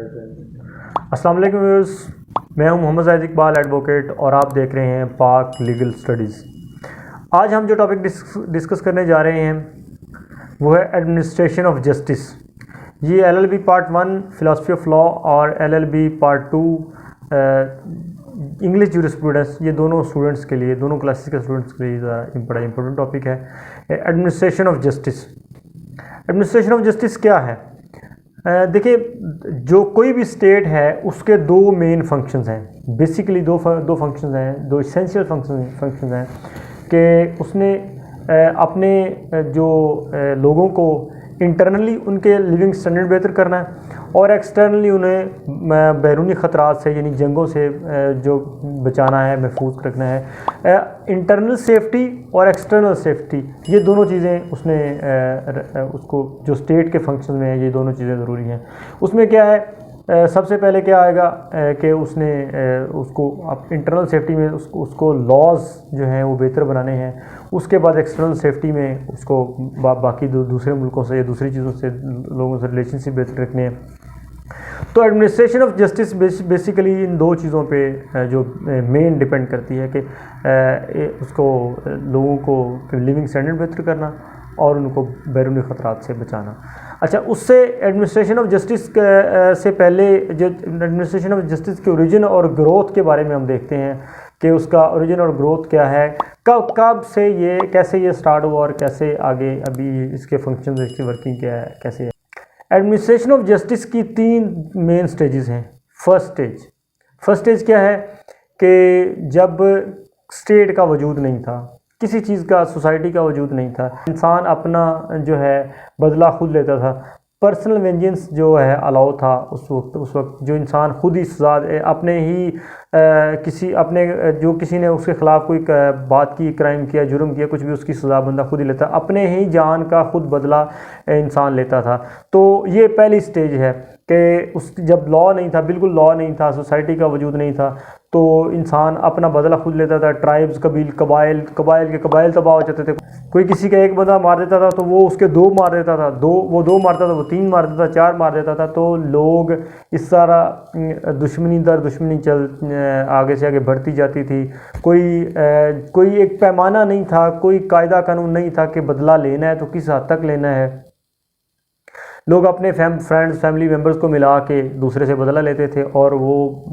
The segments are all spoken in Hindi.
अस्सलाम वालेकुम व्यूअर्स, मैं हूं मोहम्मद ज़ाहिद इकबाल एडवोकेट और आप देख रहे हैं पाक लीगल स्टडीज़। आज हम जो टॉपिक डिस्कस करने जा रहे हैं वो है एडमिनिस्ट्रेशन ऑफ जस्टिस। ये LLB part 1 philosophy of law और एलएलबी पार्ट 2 इंग्लिश जूरिस्प्रूडेंस, ये दोनों स्टूडेंट्स के लिए, दोनों क्लासेस के स्टूडेंट्स के लिए बड़ा इंपॉर्टेंट टॉपिक है। Administration of justice. Administration of justice क्या है? देखिए, जो कोई भी स्टेट है उसके दो मेन फंक्शंस हैं। बेसिकली दो फंक्शंस हैं, दो इसेंशियल फंक्शंस हैं कि उसने अपने जो लोगों को इंटरनली उनके लिविंग स्टैंडर्ड बेहतर करना है और एक्सटर्नली उन्हें बैरूनी ख़तरात से यानी जंगों से जो बचाना है, महफूज रखना है। इंटरनल सेफ्टी और एक्सटर्नल सेफ्टी, ये दोनों चीज़ें उसने उसको जो स्टेट के फंक्शन में है, ये दोनों चीज़ें ज़रूरी हैं। उसमें क्या है, सबसे पहले क्या आएगा कि उसने उसको इंटरनल सेफ्टी में उसको लॉज जो हैं वो बेहतर बनाने हैं। उसके बाद एक्सटर्नल सेफ्टी में उसको बाकी दूसरे मुल्कों से या दूसरी चीज़ों से, लोगों से रिलेशनशिप बेहतर रखने हैं। तो एडमिनिस्ट्रेशन ऑफ जस्टिस बेसिकली इन दो चीज़ों पे जो मेन डिपेंड करती है कि उसको लोगों को लिविंग स्टैंडर्ड बेहतर करना और उनको बैरूनी ख़तरात से बचाना। अच्छा, उससे एडमिनिस्ट्रेशन ऑफ जस्टिस से पहले जो एडमिनिस्ट्रेशन ऑफ जस्टिस के ओरिजिन और ग्रोथ के बारे में हम देखते हैं कि उसका ओरिजिन और ग्रोथ क्या है, कब से ये, कैसे ये स्टार्ट हुआ और कैसे आगे अभी इसके फंक्शन, इसकी वर्किंग क्या है, कैसे है। एडमिनिस्ट्रेशन ऑफ जस्टिस की 3 मेन स्टेजेस हैं। फर्स्ट स्टेज क्या है कि जब स्टेट का वजूद नहीं था, किसी चीज़ का, सोसाइटी का वजूद नहीं था, इंसान अपना जो है बदला खुद लेता था। पर्सनल वेंजेंस जो है अलाउ था उस वक्त जो इंसान खुद ही सजा अपने ही किसी ने उसके ख़िलाफ़ कोई बात की, क्राइम किया, जुर्म किया, कुछ भी, उसकी सज़ा बंदा खुद ही लेता, अपने ही जान का खुद बदला इंसान लेता था। तो ये पहली स्टेज है कि जब लॉ नहीं था, बिल्कुल लॉ नहीं था, सोसाइटी का वजूद नहीं था, तो इंसान अपना बदला खुद लेता था। ट्राइब्स, कबाइल तबाह हो जाते थे। कोई किसी का एक बंदा मार देता था तो वो उसके 2 मार देता था, वो 2 मारता था, वो 3 मार देता था, 4 मार देता था। तो लोग इस सारा दुश्मनी दर दुश्मनी आगे से आगे बढ़ती जाती थी। कोई एक पैमाना नहीं था, कोई कायदा कानून नहीं था कि बदला लेना है तो किस हद तक लेना है। लोग अपने फैमिली मेम्बर्स को मिला के दूसरे से बदला लेते थे और वो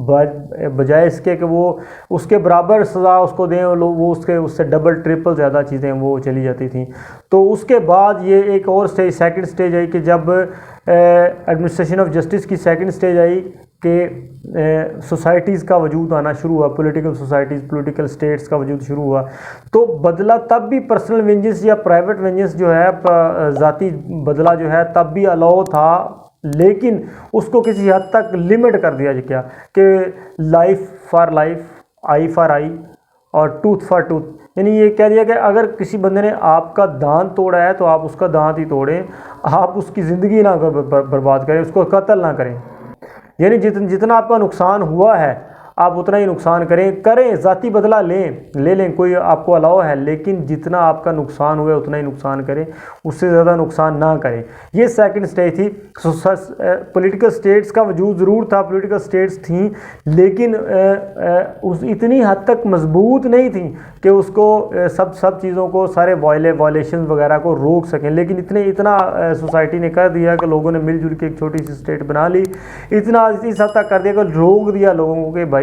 बजाय इसके कि वो उसके बराबर सज़ा उसको दें, वो उससे डबल ट्रिपल ज़्यादा चीज़ें वो चली जाती थी। तो उसके बाद ये एक और सेकंड स्टेज आई कि जब एडमिनिस्ट्रेशन ऑफ जस्टिस की सेकंड स्टेज आई कि सोसाइटीज़ का वजूद आना शुरू हुआ, पॉलिटिकल सोसाइटीज़, पॉलिटिकल स्टेट्स का वजूद शुरू हुआ। तो बदला तब भी पर्सनल वेंजेंस या प्राइवेट वेंजेंस जो है, ज़ाती बदला जो है, तब भी अलाउ था, लेकिन उसको किसी हद तक लिमिट कर दिया गया कि life for life, I for I और टूथ फॉर टूथ। यानी ये कह दिया कि अगर किसी बंदे ने आपका दांत तोड़ा है तो आप उसका दांत ही तोड़ें, आप उसकी ज़िंदगी ना बर्बाद करें, उसको कत्ल ना करें। यानी जितना आपका नुकसान हुआ है आप उतना ही नुकसान करें, ज़ाती बदला ले लें, कोई आपको अलाउ है, लेकिन जितना आपका नुकसान हुआ है उतना ही नुकसान करें, उससे ज़्यादा नुकसान ना करें। ये सेकंड स्टेज थी। पॉलिटिकल स्टेट्स का वजूद ज़रूर था, पॉलिटिकल स्टेट्स थी, लेकिन इतनी हद तक मजबूत नहीं थी कि उसको सब चीज़ों को, सारे वायलेशन वगैरह को रोक सकें। लेकिन इतना सोसाइटी ने कर दिया कि लोगों ने मिलजुल के एक छोटी सी स्टेट बना ली, इस हद तक कर दिया कि रोक दिया लोगों को कि भाई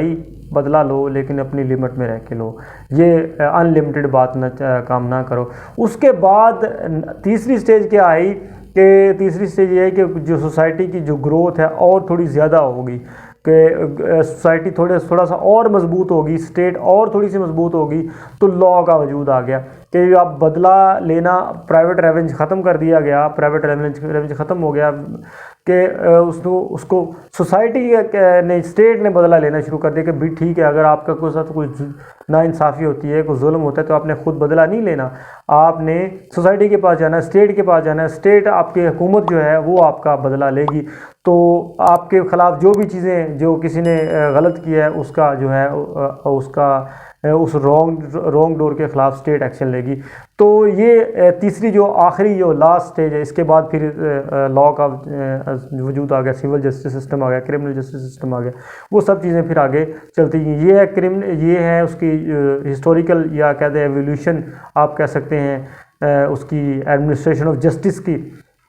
बदला लो लेकिन अपनी लिमिट में रह के लो, ये अनलिमिटेड बात काम ना करो। उसके बाद तीसरी स्टेज क्या आई कि तीसरी स्टेज ये है कि जो सोसाइटी की जो ग्रोथ है और थोड़ी ज़्यादा होगी, कि सोसाइटी थोड़ा सा और मजबूत होगी, स्टेट और थोड़ी सी मजबूत होगी, तो लॉ का वजूद आ गया कि अब बदला लेना, प्राइवेट रेवेन्यू ख़त्म कर दिया गया, प्राइवेट रेवेन्यू ख़त्म हो गया कि उसको सोसाइटी ने, स्टेट ने बदला लेना शुरू कर दिया कि भाई ठीक है, अगर आपका कोई साथ कोई नाइंसाफ़ी होती है, कोई जुल्म होता है, तो आपने खुद बदला नहीं लेना, आपने सोसाइटी के पास जाना है, स्टेट के पास जाना है। स्टेट, आपकी हुकूमत जो है वो आपका बदला लेगी। तो आपके ख़िलाफ़ जो भी चीज़ें, जो किसी ने गलत किया है, उसका जो है उसका उस रॉन्ग डोर के ख़िलाफ़ स्टेट एक्शन लेगी। तो ये तीसरी जो आखिरी जो लास्ट स्टेज है, इसके बाद फिर लॉ का वजूद आ गया, सिविल जस्टिस सिस्टम आ गया, क्रिमिनल जस्टिस सिस्टम आ गया, वो सब चीज़ें फिर आगे चलती हैं। ये है उसकी हिस्टोरिकल या कहते हैं एवोल्यूशन आप कह सकते हैं उसकी एडमिनिस्ट्रेशन ऑफ जस्टिस की,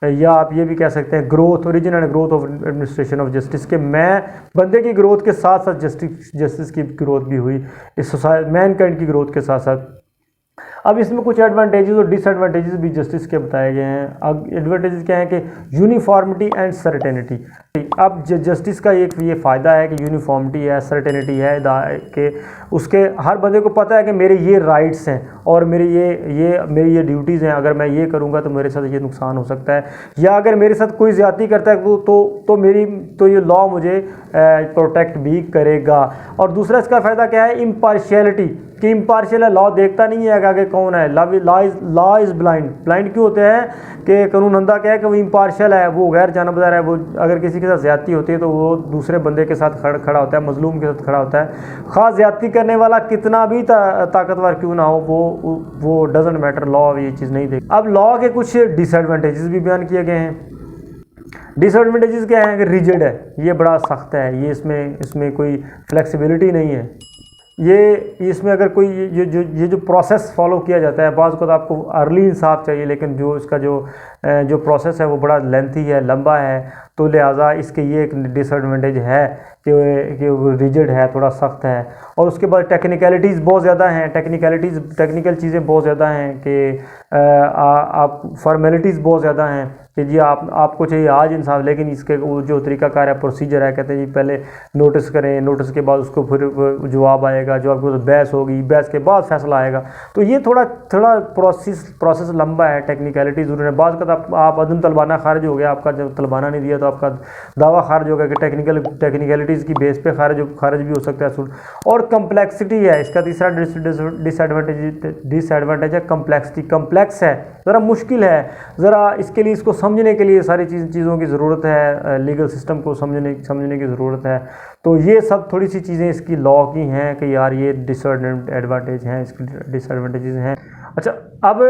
या आप ये भी कह सकते हैं growth, origin and growth of administration of justice के मैं बंदे की ग्रोथ के साथ साथ जस्टिस की ग्रोथ भी हुई, इस सोसाइटी मैनकाइंड की ग्रोथ के साथ साथ। अब इसमें कुछ एडवांटेजेस और डिसएडवांटेजेस भी जस्टिस के बताए गए हैं। अब एडवांटेजेस क्या है कि यूनिफॉर्मिटी एंड सर्टेनिटी। अब जस्टिस का एक ये फ़ायदा है कि यूनिफॉर्मिटी है, सर्टेनिटी है कि उसके हर बंदे को पता है कि मेरे ये राइट्स हैं और मेरी ये ड्यूटीज़ हैं, अगर मैं ये करूँगा तो मेरे साथ ये नुकसान हो सकता है, या अगर मेरे साथ कोई ज़्यादती करता है तो ये लॉ मुझे प्रोटेक्ट भी करेगा। और दूसरा इसका फ़ायदा क्या है, इम्पार्शियलिटी, कि इम्पार्शियल है, लॉ देखता नहीं है आगे कौन है, लॉ इज़ ब्लाइंड क्यों होते हैं कि कानून अंधा क्या है कि वो इम्पार्शियल है, वो गैर जानबदार है, वो अगर किसी के साथ ज़्यादती होती है तो वो दूसरे बंदे के साथ खड़ा होता है, मजलूम के साथ खड़ा होता है, ख़ास ज़्यादती करने वाला कितना भी ताकतवर क्यों ना हो, वो डजेंट मैटर, लॉ ये चीज़ नहीं देख। अब लॉ के कुछ डिसएडवांटेजेस भी बयान किए गए हैं। डिसएडवांटेजेस क्या है कि रिजिड है, ये बड़ा सख्त है, ये इसमें कोई फ्लेक्सिबिलिटी नहीं है। ये इसमें अगर कोई ये जो प्रोसेस फॉलो किया जाता है, बाज़ को तो आपको अर्ली इंसाफ चाहिए, लेकिन जो इसका जो प्रोसेस है वो बड़ा लेंथी है, लंबा है, तो लिहाजा इसके ये एक डिसएडवांटेज है कि वो रिजिड है, थोड़ा सख्त है। और उसके बाद टेक्निकलिटीज़ बहुत ज़्यादा हैं, टेक्निकल चीज़ें बहुत ज़्यादा हैं कि आप फॉर्मेलिटीज़ बहुत ज़्यादा हैं कि जी आपको चाहिए आज इंसाफ, लेकिन इसके वो जो तरीक़ाकार है, प्रोसीजर है, कहते हैं जी पहले नोटिस करें, नोटिस के बाद उसको फिर जवाब आएगा, जवाब के बाद बहस होगी, बहस के बाद फैसला आएगा। तो ये थोड़ा प्रोसेस लंबा है, टेक्निकलिटी ज़रूर है। बाज़ का आप अदम तलबाना खारिज हो गया, आपका जब तलबाना नहीं दिया तो आपका दावा खारिज होगा कि टेक्निकलिटीज़ की बेस पे खारिज भी हो सकता है। और कम्प्लेक्सिटी है इसका तीसरा डिसएडवांटेज है, कम्प्लेक्सिटी। कम्प्लेक्स है, ज़रा मुश्किल है, ज़रा इसके लिए इसको समझने के लिए सारी चीज़ों की ज़रूरत है, लीगल सिस्टम को समझने की ज़रूरत है। तो ये सब थोड़ी सी चीज़ें इसकी लॉ की हैं कि यार ये डिसएडवांटेज हैं, इसकी डिसएडवांटेजेस हैं। अच्छा, अब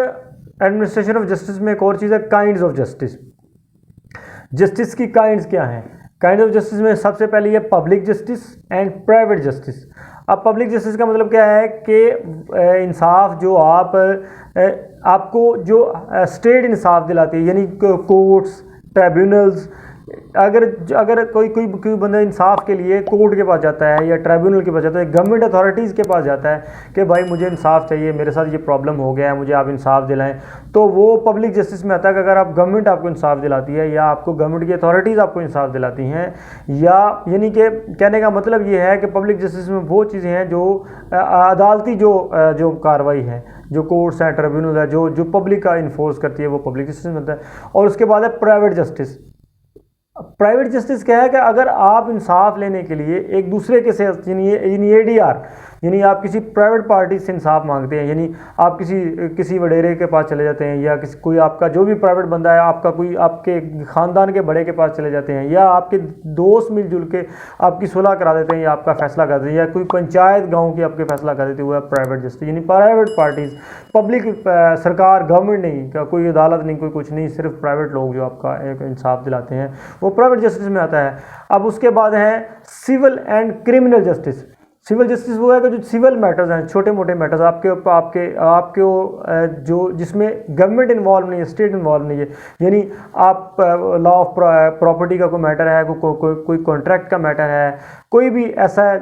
एडमिनिस्ट्रेशन ऑफ जस्टिस में एक और चीज़ है, काइंड्स ऑफ जस्टिस। जस्टिस की काइंड्स क्या हैं? काइंड्स ऑफ जस्टिस में सबसे पहले ये public justice and private justice. अब पब्लिक जस्टिस का मतलब क्या है कि इंसाफ जो आपको जो स्टेट इंसाफ दिलाती है, यानी कोर्ट्स, ट्राइब्यूनल्स। अगर कोई बंदा इंसाफ के लिए कोर्ट के पास जाता है या ट्राइब्यूनल के पास जाता है, गवर्नमेंट अथॉरिटीज़ के पास जाता है कि भाई मुझे इंसाफ चाहिए, मेरे साथ ये प्रॉब्लम हो गया है, मुझे आप इंसाफ दिलाएं, तो वो पब्लिक जस्टिस में आता है कि अगर आप गवर्नमेंट आपको इंसाफ दिलाती है या आपको गवर्नमेंट की अथॉरिटीज़ आपको इंसाफ दिलाती हैं, या यानी कि कहने का मतलब ये है कि पब्लिक जस्टिस में वो चीज़ें हैं जो अदालती जो कार्रवाई है, जो कोर्ट्स हैं, ट्रिब्यूनल है, जो पब्लिक का इन्फोर्स करती है, वो पब्लिक जस्टिस में होता है। और उसके बाद है प्राइवेट जस्टिस। प्राइवेट जस्टिस क्या है कि अगर आप इंसाफ लेने के लिए एक दूसरे के से यानी एडीआर, यानी आप किसी प्राइवेट पार्टी से इंसाफ मांगते हैं, यानी आप किसी वडेरे के पास चले जाते हैं, या कोई आपका जो भी प्राइवेट बंदा है, आपके ख़ानदान के बड़े के पास चले जाते हैं, या आपके दोस्त मिलजुल के आपकी सुलह करा देते हैं या आपका फैसला कर देते हैं, या कोई पंचायत गाँव की आपके फैसला कर देती है, वो है प्राइवेट जस्टिस। यानी प्राइवेट पार्टीज़, पब्लिक, सरकार, गवर्नमेंट नहीं, कोई अदालत नहीं, कोई कुछ नहीं, सिर्फ प्राइवेट लोग जो आपका एक इंसाफ दिलाते हैं, वो प्राइवेट जस्टिस में आता है। अब उसके बाद है civil and criminal justice. Civil justice वो है कि जो सिविल मैटर्स हैं, छोटे मोटे मैटर्स आपके जो जिसमें गवर्नमेंट इन्वॉल्व नहीं है, स्टेट इन्वॉल्व नहीं है, यानी आप लॉ ऑफ प्रॉपर्टी का कोई मैटर है, कोई कॉन्ट्रैक्ट का मैटर है, कोई भी ऐसा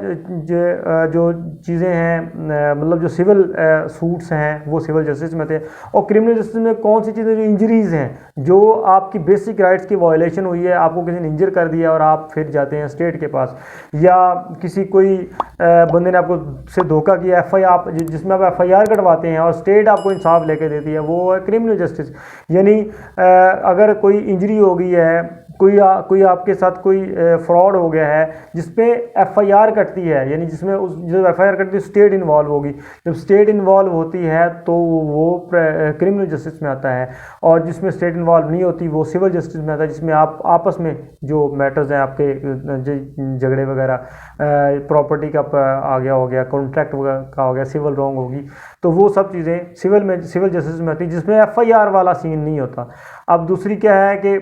जो चीज़ें हैं, मतलब जो सिविल सूट्स हैं, वो सिविल जस्टिस में थे। और क्रिमिनल जस्टिस में कौन सी चीज़ें, जो इंजरीज़ हैं, जो आपकी बेसिक राइट्स की वायलेशन हुई है, आपको किसी ने इंजर कर दिया और आप फिर जाते हैं स्टेट के पास, या कोई बंदे ने आपको से धोखा किया, जिसमें आप FIR कटवाते हैं और स्टेट आपको इंसाफ लेके देती है, वो है क्रिमिनल जस्टिस। यानी अगर कोई इंजरी हो गई है कोई आपके साथ कोई फ्रॉड हो गया है जिसपे एफआईआर कटती है, यानी जिसमें जब एफआईआर कटती है स्टेट इन्वॉल्व होगी। जब स्टेट इन्वॉल्व होती है तो वो क्रिमिनल जस्टिस में आता है, और जिसमें स्टेट इन्वॉल्व नहीं होती वो सिविल जस्टिस में आता है, जिसमें आप आपस में जो मैटर्स हैं आपके झगड़े वगैरह, प्रॉपर्टी का आ गया हो गया, कॉन्ट्रैक्ट का हो गया, सिविल रॉन्ग होगी, तो वो सब चीज़ें सिविल जस्टिस में आती है, जिसमें एफआईआर वाला सीन नहीं होता। अब दूसरी क्या है कि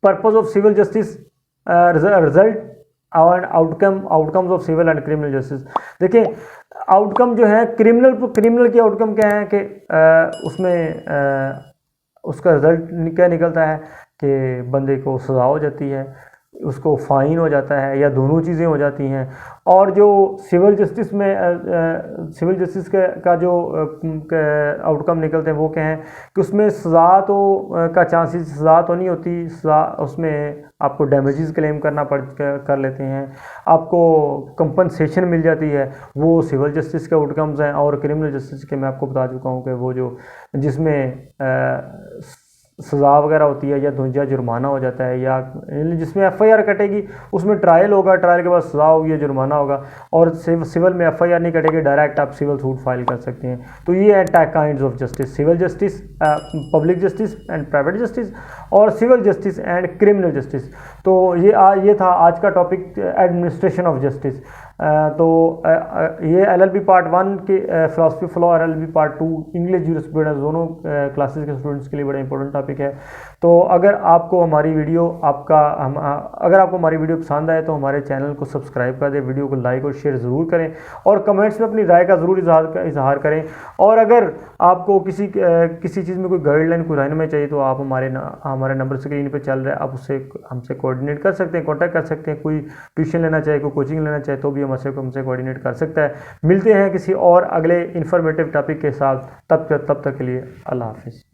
purpose of civil justice, result और outcomes of civil and criminal justice. देखिए आउटकम जो है क्रिमिनल की आउटकम क्या है कि उसमें उसका रिजल्ट क्या निकलता है कि बंदे को सज़ा हो जाती है, उसको फ़ाइन हो जाता है, या दोनों चीज़ें हो जाती हैं। और जो सिविल जस्टिस में सिविल जस्टिस का जो आउटकम निकलते हैं वो क्या है कि उसमें सज़ा तो का चांसेस, सज़ा तो नहीं होती, सज़ा उसमें आपको डैमेजेस क्लेम कर लेते हैं, आपको कंपनसेशन मिल जाती है, वो सिविल जस्टिस के आउटकम्स हैं। और क्रिमिनल जस्टिस के मैं आपको बता चुका हूँ कि वो जो जिसमें सज़ा वगैरह होती है, या जुर्माना हो जाता है, या जिसमें एफआईआर कटेगी उसमें ट्रायल होगा, ट्रायल के बाद सज़ा होगी या जुर्माना होगा। और सिविल में एफआईआर नहीं कटेगी, डायरेक्ट आप सिविल सूट फाइल कर सकते हैं। तो ये है kinds of justice: civil justice, public justice and private justice, और civil justice and criminal justice. तो ये था आज का टॉपिक, एडमिनिस्ट्रेशन ऑफ जस्टिस। तो ये एलएलबी पार्ट 1 के फिलॉसफी फ्लो और एलएलबी पार्ट 2 इंग्लिश जूरिस्प्रूडेंस दोनों क्लासेस के स्टूडेंट्स के लिए बड़ा इंपॉर्टेंट टॉपिक है। तो अगर आपको हमारी वीडियो पसंद आए तो हमारे चैनल को सब्सक्राइब कर दें, वीडियो को लाइक और शेयर ज़रूर करें, और कमेंट्स में अपनी राय का ज़रूर इजहार करें। और अगर आपको किसी चीज़ में कोई गाइडलाइन, कोई रहनुमाई चाहिए तो आप हमारे नंबर स्क्रीन पे चल रहा है, आप उससे हमसे कोऑर्डिनेट कर सकते हैं, कॉन्टैक्ट कर सकते हैं। कोई ट्यूशन लेना चाहे, कोई कोचिंग लेना चाहे तो भी हमसे कोऑर्डिनेट कर सकता है। मिलते हैं किसी और अगले इन्फॉर्मेटिव टॉपिक के साथ, तब तक के लिए अल्लाह हाफिज़।